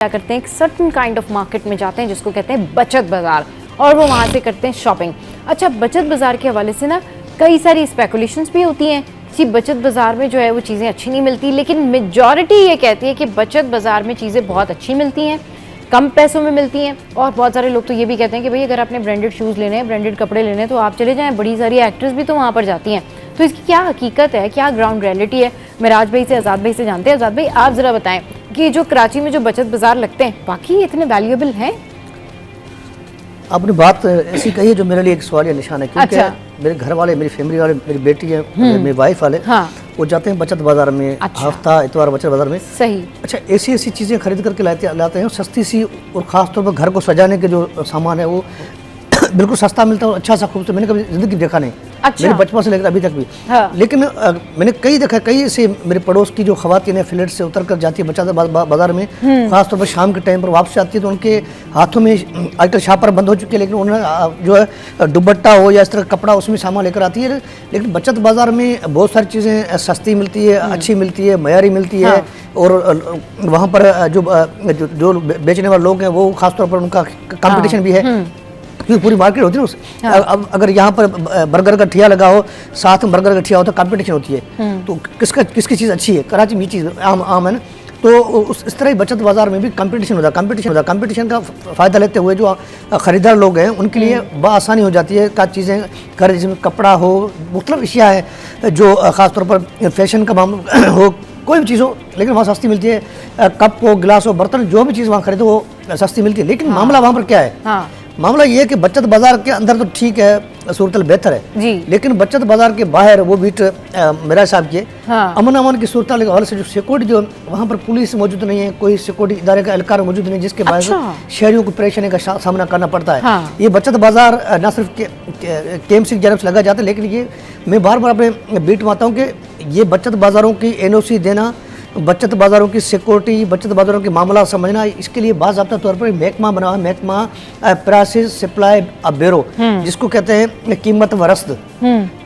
क्या करते हैं, एक सर्टन काइंड ऑफ मार्केट में जाते हैं जिसको कहते हैं बचत बाजार, और वो वहाँ से करते हैं शॉपिंग। अच्छा, बचत बाजार के हवाले से ना कई सारी स्पेकुलेशंस भी होती हैं कि बचत बाजार में जो है वो चीज़ें अच्छी नहीं मिलती, लेकिन मेजॉरिटी ये कहती है कि बचत बाजार में चीज़ें बहुत अच्छी मिलती हैं, कम पैसों में मिलती हैं। और बहुत सारे लोग तो ये भी कहते हैं कि भाई अगर आपने ब्रांडेड शूज़ लेने हैं, ब्रांडेड कपड़े लेने हैं तो आप चले जाएं, बड़ी सारी एक्ट्रेस भी तो वहाँ पर जाती हैं। तो इसकी क्या हकीकत है, क्या ग्राउंड रियलिटी है, मेराज भाई से, आज़ाद भाई से जानते हैं। आज़ाद भाई, आप ज़रा बताएं कि जो कराची में जो बचत बाज़ार लगते हैं बाकी ये इतने वैल्यूएबल हैं? आपने बात ऐसी कही है जो मेरे लिए एक सवाल या निशान है, क्योंकि अच्छा। मेरे घर वाले, मेरी फैमिली वाले, मेरी बेटी है, मेरी वाइफ वाले, हाँ। वो जाते हैं बचत बाजार में। अच्छा। हफ्ता इतवार बचत बाजार में। सही। अच्छा, ऐसी ऐसी चीज़ें खरीद करके लाते हैं, सस्ती सी, और ख़ास तौर पर घर को सजाने के जो सामान है वो बिल्कुल सस्ता मिलता है और अच्छा सा खूबसूरत। मैंने कभी ज़िंदगी देखा नहीं। अच्छा। मेरे बचपन से लेकर अभी तक भी। हाँ। लेकिन मैंने कई देखा, कई ऐसे मेरे पड़ोस की जो खवातीन है फ्लैट से उतर कर जाती है बचत बाजार में, खासतौर पर शाम के टाइम पर वापस आती है तो उनके हाथों में आजकल शापर बंद हो चुके हैं, लेकिन उन्होंने जो है दुपट्टा हो या इस तरह कपड़ा उसमें सामान लेकर आती है। लेकिन बचत बाजार में बहुत सारी चीज़ें सस्ती मिलती है, अच्छी मिलती है, मयारी मिलती है। और वहाँ पर जो बेचने वाले लोग हैं वो खासतौर पर उनका कंपटीशन भी है, क्योंकि पूरी मार्केट होती है उस। अब अगर यहाँ पर बर्गर का ठिया लगा हो, साथ में बर्गर का ठिया हो तो कंपटीशन होती है, तो किसकी चीज़ अच्छी है। कराची में ये चीज़ आम है ना, तो इस तरह ही बचत बाजार में भी कंपटीशन होता है। कंपटीशन का फ़ायदा लेते हुए जो ख़रीदार लोग हैं उनके लिए बआसानी हो जाती है का चीज़ें घर, जिसमें कपड़ा हो, मुख्तलिफ अशिया है जो ख़ासतौर पर फैशन का मामला हो, कोई भी चीज़ हो, लेकिन वहाँ सस्ती मिलती है। कप हो, गिलास हो, बर्तन, जो भी चीज़ वहाँ खरीदो वो सस्ती मिलती है। लेकिन मामला वहाँ पर क्या है? मामला ये है कि बचत बाजार के अंदर तो ठीक है, सूरत बेहतर है जी, लेकिन बचत बाजार के बाहर वो बीट मेरा हिसाब के अमन की सूरत के हवाले से जो सिक्योरिटी, जो वहाँ पर पुलिस मौजूद नहीं है, कोई सिक्योरिटी इदारे का एहलकार मौजूद नहीं है, जिसके बायस शहरियों को परेशानी का सामना करना पड़ता है। ये बचत बाजार न सिर्फ KMC की जानब से लगा जाता है, लेकिन ये मैं बार बार अपने बीट में आता हूँ कि ये बचत बाजारों की NOC देना, बचत बाजारों की सिक्योरिटी, बचत बाजारों के मामला समझना, इसके लिए बाज़ाब्ता तौर पर महकमा बना है, महकमा प्राइसेस सप्लाई ब्यूरो, जिसको कहते हैं कीमत व रसद।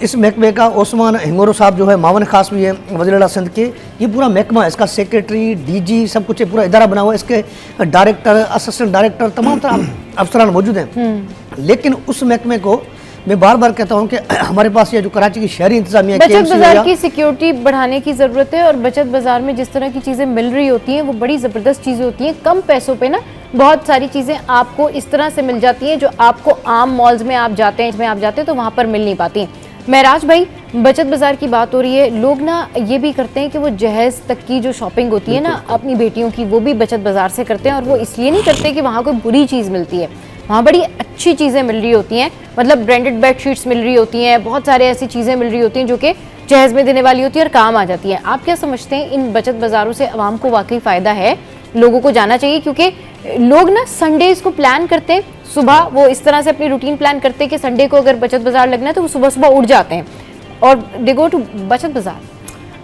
इस महकमे का ओस्मान हिंगोरो साहब जो है मावन खास भी है वज़ीर आला सिंध के, ये पूरा महकमा, इसका सेक्रेटरी, DG सब कुछ पूरा इदारा बना हुआ है, इसके डायरेक्टर, असिस्टेंट डायरेक्टर, तमाम तरह अफसरान मौजूद हैं। लेकिन उस महकमे को मैं बार बार कहता हूँ कि हमारे पास ये जो कराची की शहरी इंतजामिया, बचत बाजार की सिक्योरिटी बढ़ाने की ज़रूरत है। और बचत बाजार में जिस तरह की चीज़ें मिल रही होती हैं वो बड़ी ज़बरदस्त चीज़ें होती हैं, कम पैसों पे ना बहुत सारी चीज़ें आपको इस तरह से मिल जाती हैं जो आपको आम मॉल्स में आप जाते हैं, इसमें आप जाते हैं तो वहाँ पर मिल नहीं पाती। मेराज भाई, बचत बाजार की बात हो रही है, लोग ना ये भी करते हैं कि वो जहेज़ तक की जो शॉपिंग होती है ना अपनी बेटियों की, वो भी बचत बाजार से करते हैं। और वो इसलिए नहीं करते कि वहाँ कोई बुरी चीज़ मिलती है, वहाँ बड़ी अच्छी चीज़ें मिल रही होती हैं, मतलब ब्रांडेड बेडशीट्स मिल रही होती हैं, बहुत सारे ऐसी चीज़ें मिल रही होती हैं जो कि जहेज़ में देने वाली होती है और काम आ जाती है। आप क्या समझते हैं, इन बचत बाज़ारों से आवाम को वाकई फ़ायदा है? लोगों को जाना चाहिए? क्योंकि लोग ना संडेज़ को प्लान करते हैं, सुबह वो इस तरह से अपनी रूटीन प्लान करते हैं कि संडे को अगर बचत बाज़ार लगना है तो वो सुबह सुबह उठ जाते हैं और दे गो टू बचत बाज़ार।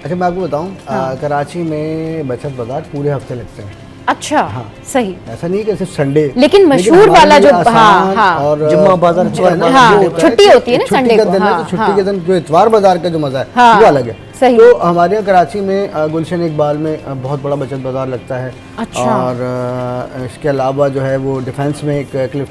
अच्छा, मैं आपको बताऊँ, कराची में बचत बाज़ार पूरे हफ्ते लगते हैं। अच्छा, हाँ, सही। ऐसा नहीं कि सिर्फ संडे, लेकिन मशहूर वाला जो और जुम्मा बाजार, छुट्टी होती है ना संडे को, छुट्टी के दिन जो इतवार बाजार का जो मजा है वो अलग है। तो हमारे यहाँ कराची में गुलशन इकबाल में बहुत बड़ा बचत बाजार लगता है। और इसके अलावा जो है वो डिफेंस में एक क्लिफ,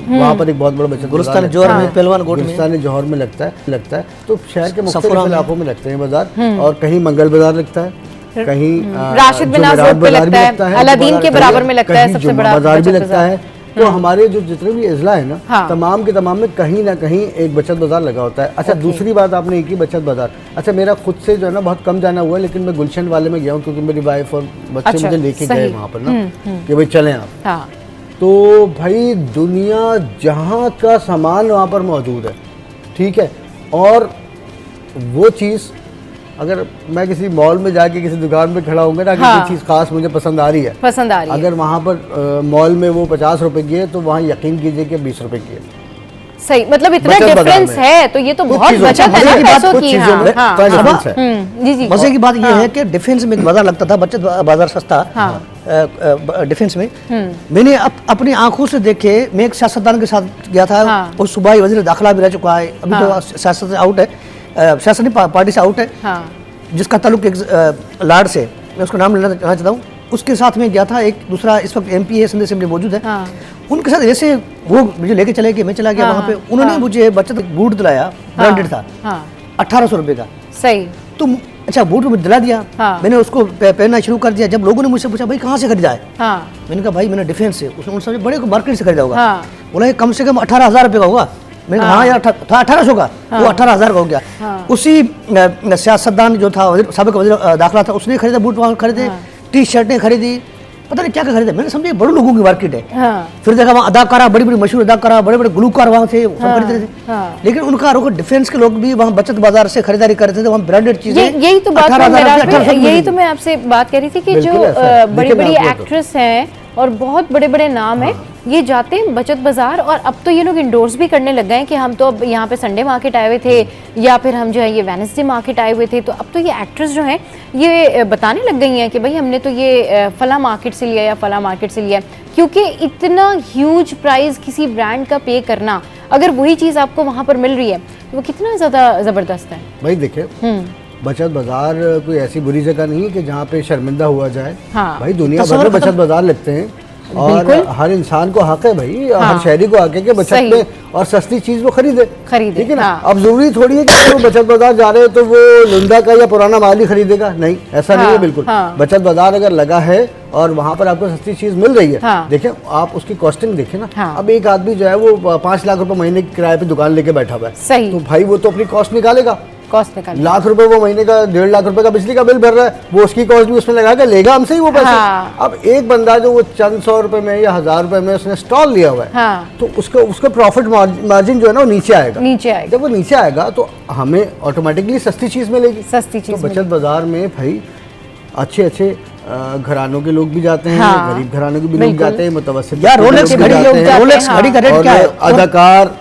वहाँ पर एक बहुत बड़ा बचत गुलिस्तान जौहर में, पहलवान गोट में, गुलिस्तान जौहर में लगता है। तो शहर के मुख्तलिफ इलाकों में लगते हैं बाजार, और कहीं मंगल बाजार लगता है, कहीं राशिद बिन रोड पे लगता है, अलादीन के बराबर में लगता है, सबसे बड़ा बाजार भी लगता है। तो हमारे जो जितने भी अजला है ना, तमाम के तमाम में कहीं ना कहीं एक बचत बाजार लगा होता है। अच्छा, दूसरी बात आपने एक ही बचत बाजार, अच्छा मेरा खुद से जो है ना बहुत कम जाना हुआ है, लेकिन मैं गुलशन वाले में गया हूँ क्योंकि मेरी वाइफ और बच्चे मुझे लेके गए वहाँ पर ना कि भाई चलें आप। तो भाई दुनिया जहाँ का सामान वहाँ पर मौजूद है, ठीक है। और वो चीज़ अगर मैं किसी मॉल में जाके किसी दुकान में खड़ा होऊंगा ना कि कोई चीज़ खास मुझे पसंद आ रही है, अगर वहाँ पर मॉल में वो 50 रुपए की है तो वहाँ यकीन कीजिए कि 20 रुपए की है। सही, मतलब इतना डिफरेंस है, तो ये तो बहुत बचत है ना पैसों की। जी, मजे की बात ये है कि डिफेंस में बाजार लगता था, बचत बाजार सस्ता डिफेंस में। मैंने अपनी आंखों से देखे, मैं एक सियासतदान के साथ गया था, और सुबह ही वज़ीर दाखिला भी रह चुका है, अभी तो सियासत से आउट है, सियासत पार्टी से आउट है, जिसका ताल्लुक एक लाड से, मैं उसका नाम लेना चाहता हूँ, उसके साथ में गया था एक दूसरा, इस वक्त MP है, संदेश में मौजूद है। हाँ। उनके साथ जैसे वो मुझे लेके चले गए, मैं चला गया वहाँ पे, उन्होंने मुझे बचत बूट दिलाया, ब्रांडेड था, 1800 रुपये का। सही। तो अच्छा बूट मुझे दिला दिया, मैंने उसको पहनना शुरू कर दिया। जब लोगों ने मुझसे पूछा भाई कहाँ से खरीदा है, मैंने कहा भाई मैंने डिफेंस से, उसने उन बड़े मार्केट से खरीदा होगा। बोला कम से कम 18,000 रुपये का होगा। मैंने कहा हाँ यार था 1800 का, वो 18,000 का हो गया। उसी सियासतदान जो था साबिक वज़ीर दाखिला था, उसने खरीदा बूट, वहाँ खरीदे, T-शर्टें खरीदी, पता नहीं क्या क्या खरीदा। मैंने समझे बड़े लोगों की मार्केट है। फिर देखा वहाँ अदाकारा, बड़ी बड़ी मशहूर अदाकारा, बड़े बड़े गुलकार वहाँ थे, सब खरीद रहे थे। लेकिन उनका डिफेंस के लोग भी वहाँ बचत बाजार से खरीदारी करते थे, वहाँ ब्रांडेड चीजें। यही तो बात यही तो मैं आपसे बात कह रही थी कि जो बड़ी बड़ी एक्ट्रेस हैं और बहुत बड़े बड़े नाम हैं, ये जाते हैं बचत बाजार, और अब तो ये लोग इंडोर्स भी करने लग गए हैं कि हम तो अब यहाँ पे संडे मार्केट आए हुए थे, या फिर हम जो है ये वेडनेसडे मार्केट आए हुए थे। तो अब तो ये एक्ट्रेस जो हैं ये बताने लग गई हैं कि भाई हमने तो ये फला मार्केट से लिया या फला मार्केट से लिया, क्योंकि इतना ह्यूज प्राइस किसी ब्रांड का पे करना, अगर वही चीज़ आपको वहाँ पर मिल रही है वो कितना ज़्यादा ज़बरदस्त है। भाई देखिए, बचत बाजार कोई ऐसी बुरी जगह नहीं है कि जहाँ पे शर्मिंदा हुआ जाए। भाई दुनिया भर में बचत बाजार लगते हैं, और हर इंसान को हक है भाई, हर शहरी को हक है कि बचत में और सस्ती चीज वो खरीदे, ठीक है ना। अब जरूरी थोड़ी है कि वो बचत बाजार जा रहे हैं तो वो लुंदा का या पुराना माल ही खरीदेगा, नहीं, ऐसा नहीं है बिल्कुल। बचत बाजार अगर लगा है और वहाँ पर आपको सस्ती चीज मिल रही है, देखिए आप उसकी कॉस्टिंग देखें ना। अब एक आदमी जो है वो 5 लाख रुपए महीने के किराए पे दुकान लेके बैठा हुआ है, तो भाई वो तो अपनी कॉस्ट निकालेगा, लाख रुपए वो महीने का 1.5 लाख रुपए का बिजली का बिल भर रहा है, वो उसकी कॉस्ट भी उसमें लगा के लेगा हमसे ही वो पैसे। अब एक बंदा जो वो चंद 100 रुपए में या 1000 रुपए में उसने स्टॉल लिया हुआ है, तो उसका प्रॉफिट मार्जिन जो है ना वो नीचे आएगा। जब वो नीचे आएगा तो हमें ऑटोमेटिकली सस्ती चीज मिलेगी। तो बचत बाजार में भाई अच्छे घरानों के लोग भी जाते हैं, गरीब घरानों के भी लोग जाते हैं, मुतवस्सित अदाकार,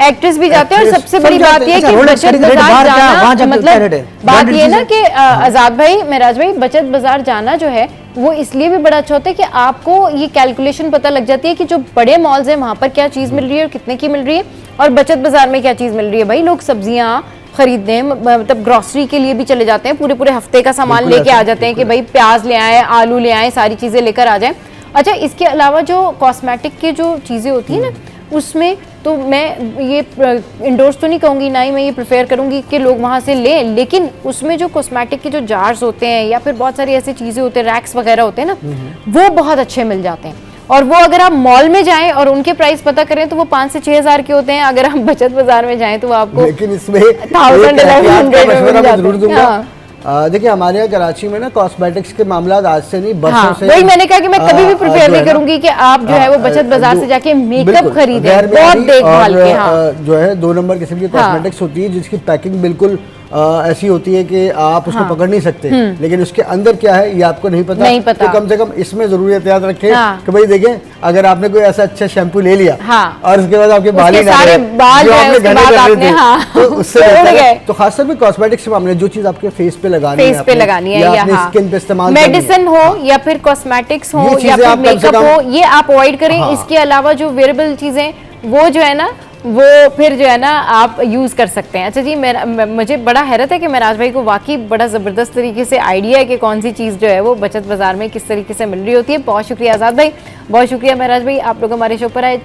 एक्ट्रेस भी जाते हैं। और सबसे बड़ी बात ये कि बचत बाजार जाना, मतलब बात ये ना कि आजाद भाई, महराज भाई, बचत बाजार जाना जो है वो इसलिए भी बड़ा अच्छा होता है कि आपको ये कैलकुलेशन पता लग जाती है कि जो बड़े मॉल्स हैं वहां पर क्या चीज मिल रही है और कितने की मिल रही है, और बचत बाजार में क्या चीज मिल रही है। भाई लोग सब्जियां खरीदते हैं, मतलब ग्रोसरी के लिए भी चले जाते हैं, पूरे हफ्ते का सामान लेके आ जाते हैं कि भाई प्याज ले आए, आलू ले आए, सारी चीजें लेकर आ जाए। अच्छा, इसके अलावा जो कॉस्मेटिक की जो चीजें होती है ना, उसमें तो मैं ये इंडोर्स तो नहीं कहूँगी, ना ही मैं ये प्रेफर करूँगी कि लोग वहाँ से लें, लेकिन उसमें जो कॉस्मेटिक के जो जार्स होते हैं या फिर बहुत सारी ऐसी चीज़ें होते हैं, रैक्स वगैरह होते हैं ना, वो बहुत अच्छे मिल जाते हैं। और वो अगर आप मॉल में जाएं और उनके प्राइस पता करें तो वो 5 से 6 हज़ार के होते हैं, अगर आप बचत बाजार में जाएं तो वो आपको, लेकिन इसमें 1000 जरूर दूंगा। देखिए हमारे यहाँ कराची में ना कॉस्मेटिक्स के मामला आज से नहीं बरसों से, वही मैंने कहा कि मैं कभी भी प्रेफर नहीं करूंगी कि आप जो है वो बचत बाजार से जाके मेकअप खरीदें, बहुत देखभाल के। जो है 2 नंबर किस्म की कॉस्मेटिक्स होती है जिसकी पैकिंग बिल्कुल ऐसी होती है कि आप उसको पकड़ नहीं सकते, लेकिन उसके अंदर क्या है ये आपको नहीं पता। तो कम से कम इसमें जरूर एहतियात रखें कि भाई देखें, अगर आपने कोई ऐसा अच्छा शैम्पू ले लिया और उसके बाद आपके बाल ही ना रहे जो आपने घने कर रहे थे, तो उससे तो खासतौर पे कॉस्मेटिक्स के मामले जो चीज आपके फेस पे लगानी है या अपने स्किन पे इस्तेमाल, मेडिसिन हो या फिर कॉस्मेटिक्स हो या फिर मेकअप हो, ये आप अवॉइड करें। इसके अलावा जो वेरेबल चीजें वो जो है ना वो फिर जो है ना आप यूज़ कर सकते हैं। अच्छा जी, मुझे बड़ा हैरत है कि महराज भाई को वाकई बड़ा ज़बरदस्त तरीके से आइडिया है कि कौन सी चीज़ जो है वो बचत बाजार में किस तरीके से मिल रही होती है। बहुत शुक्रिया आज़ाद भाई, बहुत शुक्रिया महराज भाई, आप लोग हमारे शो पर आए।